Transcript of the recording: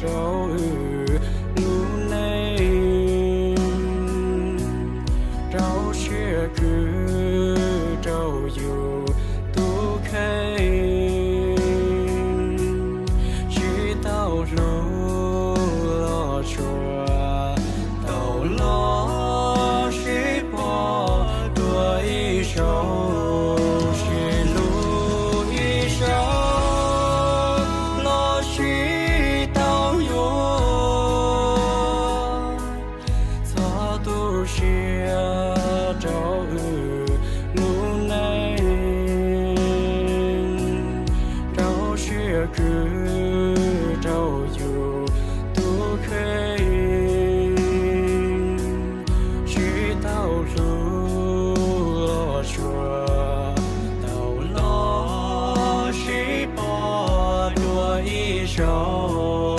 trâu lu này trâu xia cứ trâu dù tu khay chỉ tao lu lo chùa tao lo chỉ bỏ đuôi sầu chỉ lu ý sầu lo chỉ tao yêu cho tu xia trâu lu này trâu xia cứ trâu dù tu khay chỉ tao lu lo chùa tao lo chỉ bỏ đuôi sầu